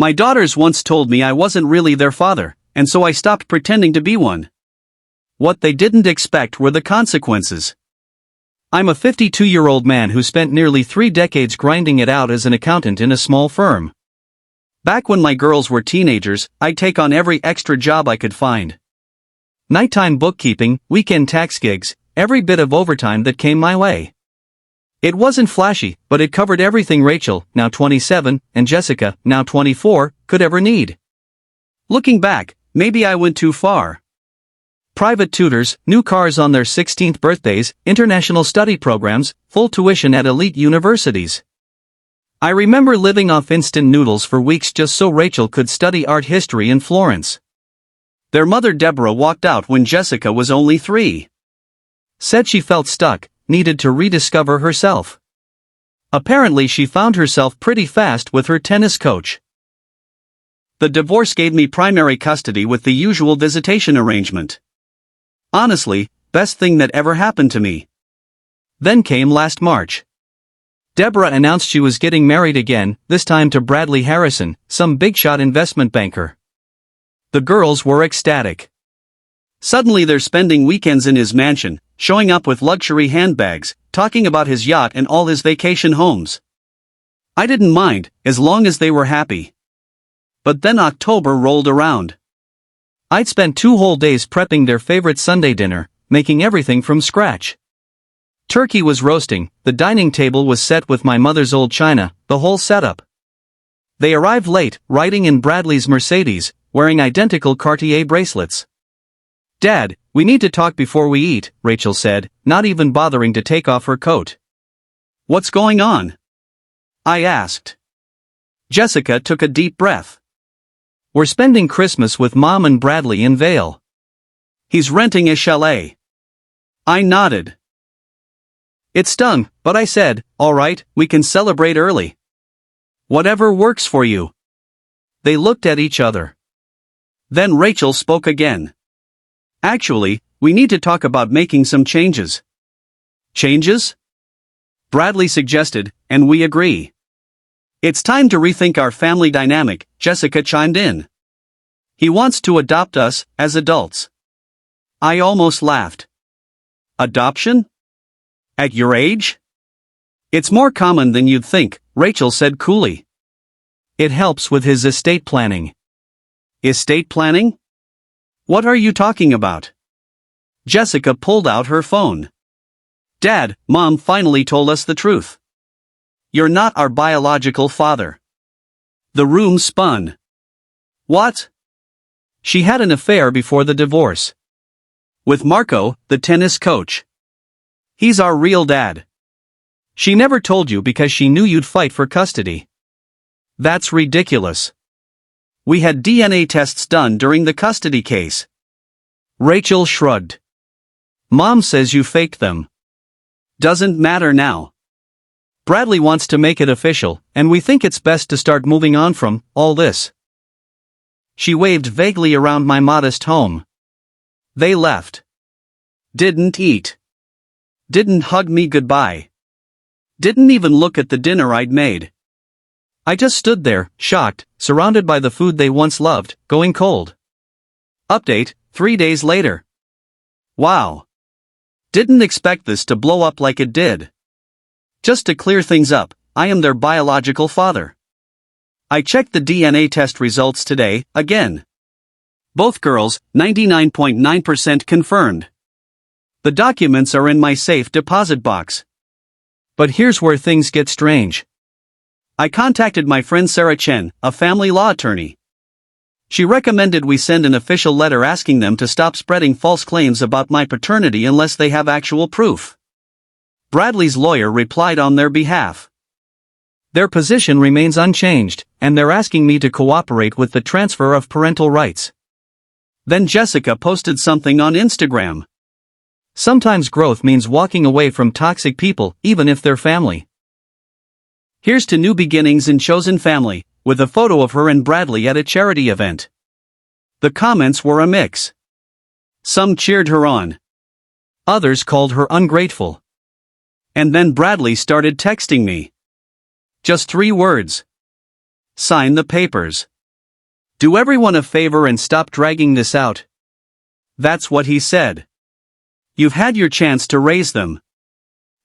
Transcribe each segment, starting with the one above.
My daughters once told me I wasn't really their father, and so I stopped pretending to be one. What they didn't expect were the consequences. I'm a 52-year-old man who spent nearly 3 decades grinding it out as an accountant in a small firm. Back when my girls were teenagers, I'd take on every extra job I could find. Nighttime bookkeeping, weekend tax gigs, every bit of overtime that came my way. It wasn't flashy, but it covered everything Rachel, now 27, and Jessica, now 24, could ever need. Looking back, maybe I went too far. Private tutors, new cars on their 16th birthdays, international study programs, full tuition at elite universities. I remember living off instant noodles for weeks just so Rachel could study art history in Florence. Their mother Deborah walked out when Jessica was only 3. Said she felt stuck, needed to rediscover herself. Apparently she found herself pretty fast with her tennis coach. The divorce gave me primary custody with the usual visitation arrangement. Honestly, best thing that ever happened to me. Then came last March. Deborah announced she was getting married again, this time to Bradley Harrison, some big-shot investment banker. The girls were ecstatic. Suddenly they're spending weekends in his mansion, showing up with luxury handbags, talking about his yacht and all his vacation homes. I didn't mind, as long as they were happy. But then October rolled around. I'd spent 2 whole days prepping their favorite Sunday dinner, making everything from scratch. Turkey was roasting, the dining table was set with my mother's old china, the whole setup. They arrived late, riding in Bradley's Mercedes, wearing identical Cartier bracelets. "Dad, we need to talk before we eat," Rachel said, not even bothering to take off her coat. "What's going on?" I asked. Jessica took a deep breath. "We're spending Christmas with Mom and Bradley in Vail. He's renting a chalet." I nodded. It stung, but I said, "All right, we can celebrate early. Whatever works for you." They looked at each other. Then Rachel spoke again. "Actually, we need to talk about making some changes." "Changes?" Bradley suggested, and we agree. "It's time to rethink our family dynamic," Jessica chimed in. "He wants to adopt us, as adults." I almost laughed. "Adoption? At your age?" "It's more common than you'd think," Rachel said coolly. "It helps with his estate planning." "Estate planning? What are you talking about?" Jessica pulled out her phone. "Dad, Mom finally told us the truth. You're not our biological father." The room spun. "What?" "She had an affair before the divorce. With Marco, the tennis coach. He's our real dad. She never told you because she knew you'd fight for custody." "That's ridiculous. We had DNA tests done during the custody case." Rachel shrugged. "Mom says you faked them." "Doesn't matter now. Bradley wants to make it official, and we think it's best to start moving on from all this." She waved vaguely around my modest home. They left. Didn't eat. Didn't hug me goodbye. Didn't even look at the dinner I'd made. I just stood there, shocked, surrounded by the food they once loved, going cold. Update, 3 days later. Wow. Didn't expect this to blow up like it did. Just to clear things up, I am their biological father. I checked the DNA test results today, again. Both girls, 99.9% confirmed. The documents are in my safe deposit box. But here's where things get strange. I contacted my friend Sarah Chen, a family law attorney. She recommended we send an official letter asking them to stop spreading false claims about my paternity unless they have actual proof. Bradley's lawyer replied on their behalf. Their position remains unchanged, and they're asking me to cooperate with the transfer of parental rights. Then Jessica posted something on Instagram. Sometimes growth means walking away from toxic people, even if they're family. Here's to new beginnings in chosen family, with a photo of her and Bradley at a charity event. The comments were a mix. Some cheered her on. Others called her ungrateful. And then Bradley started texting me. Just 3 words. Sign the papers. Do everyone a favor and stop dragging this out. That's what he said. You've had your chance to raise them.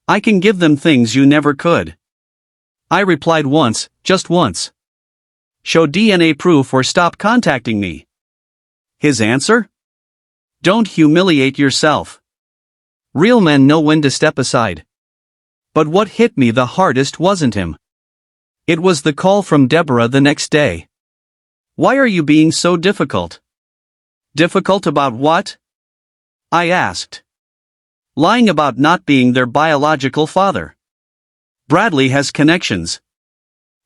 I can give them things you never could. I replied once, just once. Show DNA proof or stop contacting me. His answer? Don't humiliate yourself. Real men know when to step aside. But what hit me the hardest wasn't him. It was the call from Deborah the next day. Why are you being so difficult? Difficult about what? I asked. Lying about not being their biological father. Bradley has connections.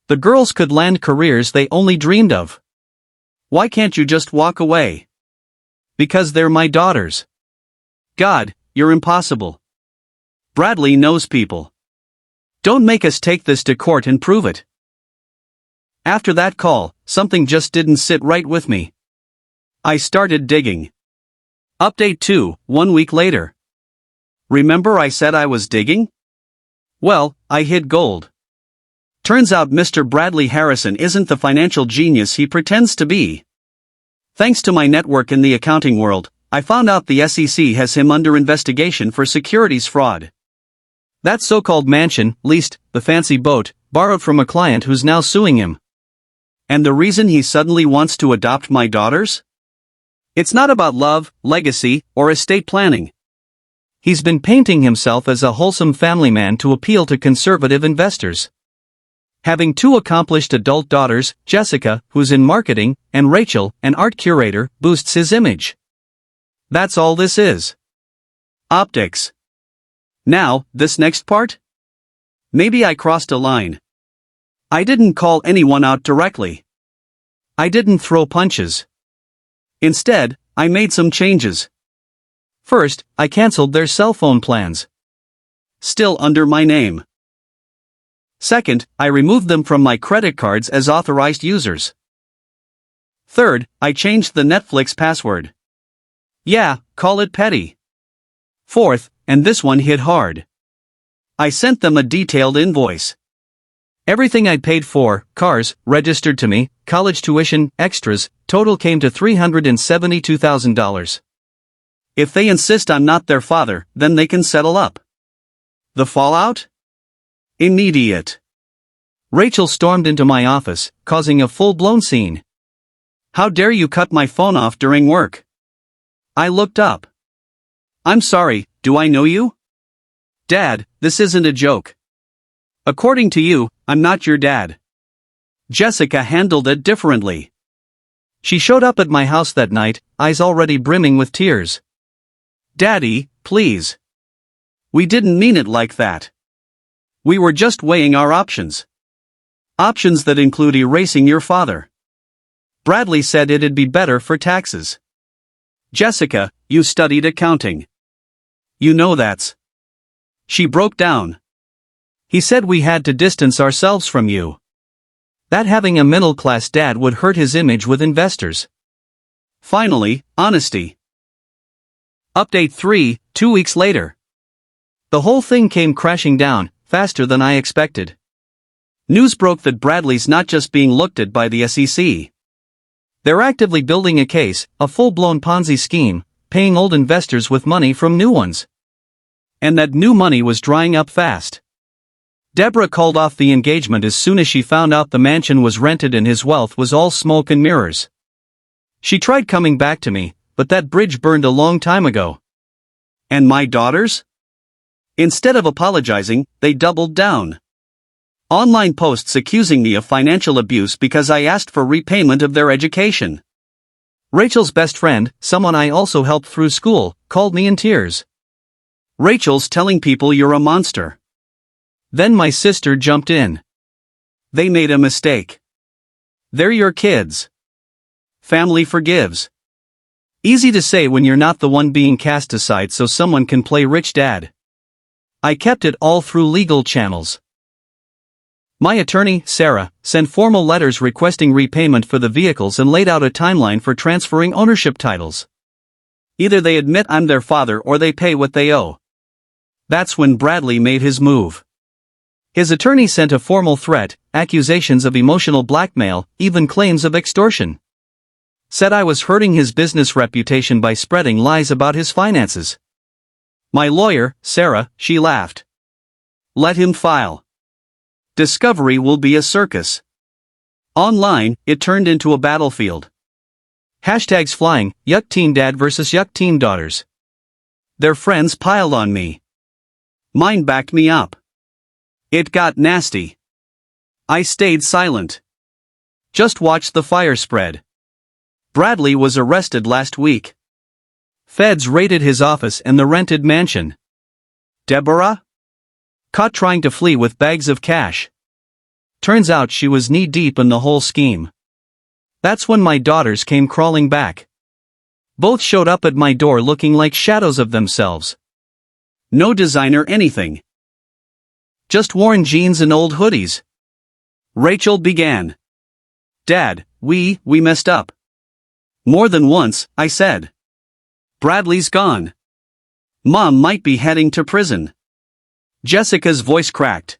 The girls could land careers they only dreamed of. Why can't you just walk away? Because they're my daughters. God, you're impossible. Bradley knows people. Don't make us take this to court and prove it. After that call, something just didn't sit right with me. I started digging. Update 2, 1 week later. Remember I said I was digging? Well, I hid gold. Turns out Mr. Bradley Harrison isn't the financial genius he pretends to be. Thanks to my network in the accounting world, I found out the SEC has him under investigation for securities fraud. That so-called mansion, leased, the fancy boat, borrowed from a client who's now suing him. And the reason he suddenly wants to adopt my daughters? It's not about love, legacy, or estate planning. He's been painting himself as a wholesome family man to appeal to conservative investors. Having 2 accomplished adult daughters, Jessica, who's in marketing, and Rachel, an art curator, boosts his image. That's all this is. Optics. Now, this next part? Maybe I crossed a line. I didn't call anyone out directly. I didn't throw punches. Instead, I made some changes. First, I canceled their cell phone plans. Still under my name. Second, I removed them from my credit cards as authorized users. Third, I changed the Netflix password. Yeah, call it petty. Fourth, and this one hit hard. I sent them a detailed invoice. Everything I'd paid for, cars, registered to me, college tuition, extras, total came to $372,000. If they insist I'm not their father, then they can settle up. The fallout? Immediate. Rachel stormed into my office, causing a full-blown scene. How dare you cut my phone off during work? I looked up. I'm sorry, do I know you? Dad, this isn't a joke. According to you, I'm not your dad. Jessica handled it differently. She showed up at my house that night, eyes already brimming with tears. Daddy, please. We didn't mean it like that. We were just weighing our options. Options that include erasing your father. Bradley said it'd be better for taxes. Jessica, you studied accounting. You know that's. She broke down. He said we had to distance ourselves from you. That having a middle-class dad would hurt his image with investors. Finally, honesty. Update 3, 2 weeks later. The whole thing came crashing down, faster than I expected. News broke that Bradley's not just being looked at by the SEC. They're actively building a case, a full-blown Ponzi scheme, paying old investors with money from new ones. And that new money was drying up fast. Deborah called off the engagement as soon as she found out the mansion was rented and his wealth was all smoke and mirrors. She tried coming back to me, but that bridge burned a long time ago. And my daughters? Instead of apologizing, they doubled down. Online posts accusing me of financial abuse because I asked for repayment of their education. Rachel's best friend, someone I also helped through school, called me in tears. Rachel's telling people you're a monster. Then my sister jumped in. They made a mistake. They're your kids. Family forgives. Easy to say when you're not the one being cast aside so someone can play rich dad. I kept it all through legal channels. My attorney, Sarah, sent formal letters requesting repayment for the vehicles and laid out a timeline for transferring ownership titles. Either they admit I'm their father or they pay what they owe. That's when Bradley made his move. His attorney sent a formal threat, accusations of emotional blackmail, even claims of extortion. Said I was hurting his business reputation by spreading lies about his finances. My lawyer, Sarah, she laughed. Let him file. Discovery will be a circus. Online, it turned into a battlefield. Hashtags flying, yuck teen dad versus yuck teen daughters. Their friends piled on me. Mine backed me up. It got nasty. I stayed silent. Just watched the fire spread. Bradley was arrested last week. Feds raided his office and the rented mansion. Deborah? Caught trying to flee with bags of cash. Turns out she was knee-deep in the whole scheme. That's when my daughters came crawling back. Both showed up at my door looking like shadows of themselves. No designer anything. Just worn jeans and old hoodies. Rachel began. Dad, we messed up. More than once, I said. Bradley's gone. Mom might be heading to prison. Jessica's voice cracked.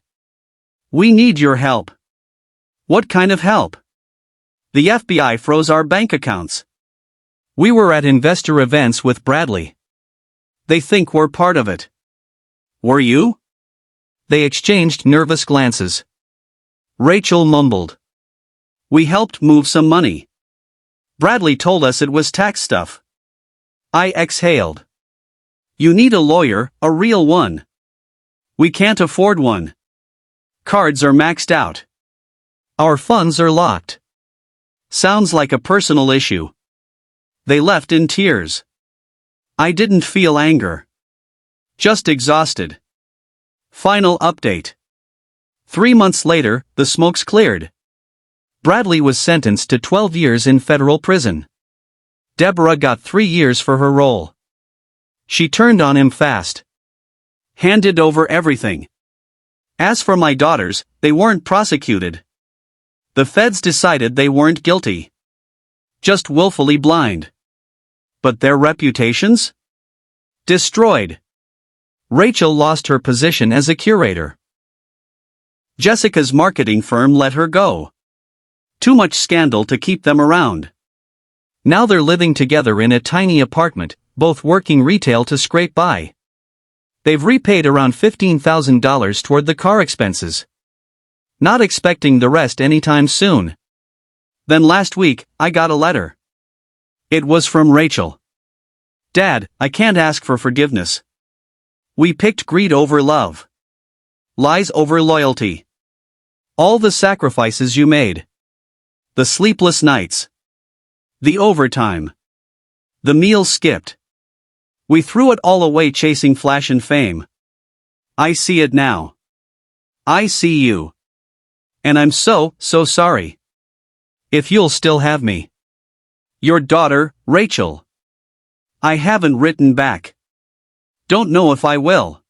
We need your help. What kind of help? The FBI froze our bank accounts. We were at investor events with Bradley. They think we're part of it. Were you? They exchanged nervous glances. Rachel mumbled. We helped move some money. Bradley told us it was tax stuff. I exhaled. You need a lawyer, a real one. We can't afford one. Cards are maxed out. Our funds are locked. Sounds like a personal issue. They left in tears. I didn't feel anger. Just exhausted. Final update. 3 months later, the smoke's cleared. Bradley was sentenced to 12 years in federal prison. Deborah got 3 years for her role. She turned on him fast. Handed over everything. As for my daughters, they weren't prosecuted. The feds decided they weren't guilty. Just willfully blind. But their reputations? Destroyed. Rachel lost her position as a curator. Jessica's marketing firm let her go. Too much scandal to keep them around. Now they're living together in a tiny apartment, both working retail to scrape by. They've repaid around $15,000 toward the car expenses. Not expecting the rest anytime soon. Then last week, I got a letter. It was from Rachel. Dad, I can't ask for forgiveness. We picked greed over love. Lies over loyalty. All the sacrifices you made. The sleepless nights. The overtime. The meals skipped. We threw it all away chasing flash and fame. I see it now. I see you. And I'm so sorry. If you'll still have me. Your daughter, Rachel. I haven't written back. Don't know if I will.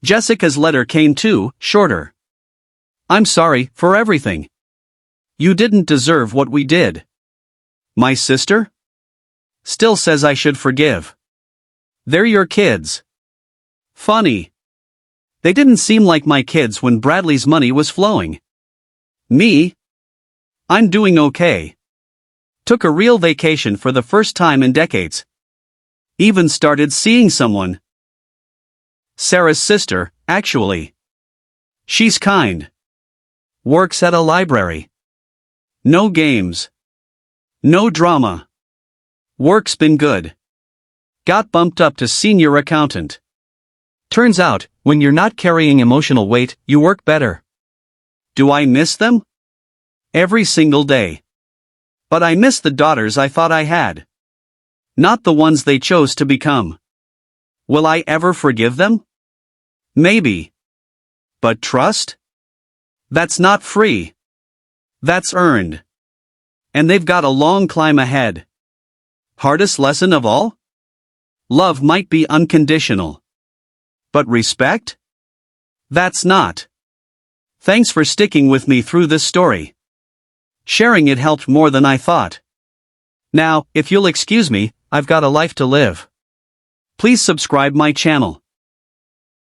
Jessica's letter came too, shorter. I'm sorry for everything. You didn't deserve what we did. My sister? Still says I should forgive. They're your kids. Funny. They didn't seem like my kids when Bradley's money was flowing. Me? I'm doing okay. Took a real vacation for the first time in decades. Even started seeing someone. Sarah's sister, actually. She's kind. Works at a library. No games. No drama. Work's been good. Got bumped up to senior accountant. Turns out, when you're not carrying emotional weight, you work better. Do I miss them? Every single day. But I miss the daughters I thought I had. Not the ones they chose to become. Will I ever forgive them? Maybe. But trust? That's not free. That's earned. And they've got a long climb ahead. Hardest lesson of all? Love might be unconditional. But respect? That's not. Thanks for sticking with me through this story. Sharing it helped more than I thought. Now, if you'll excuse me, I've got a life to live. Please subscribe my channel.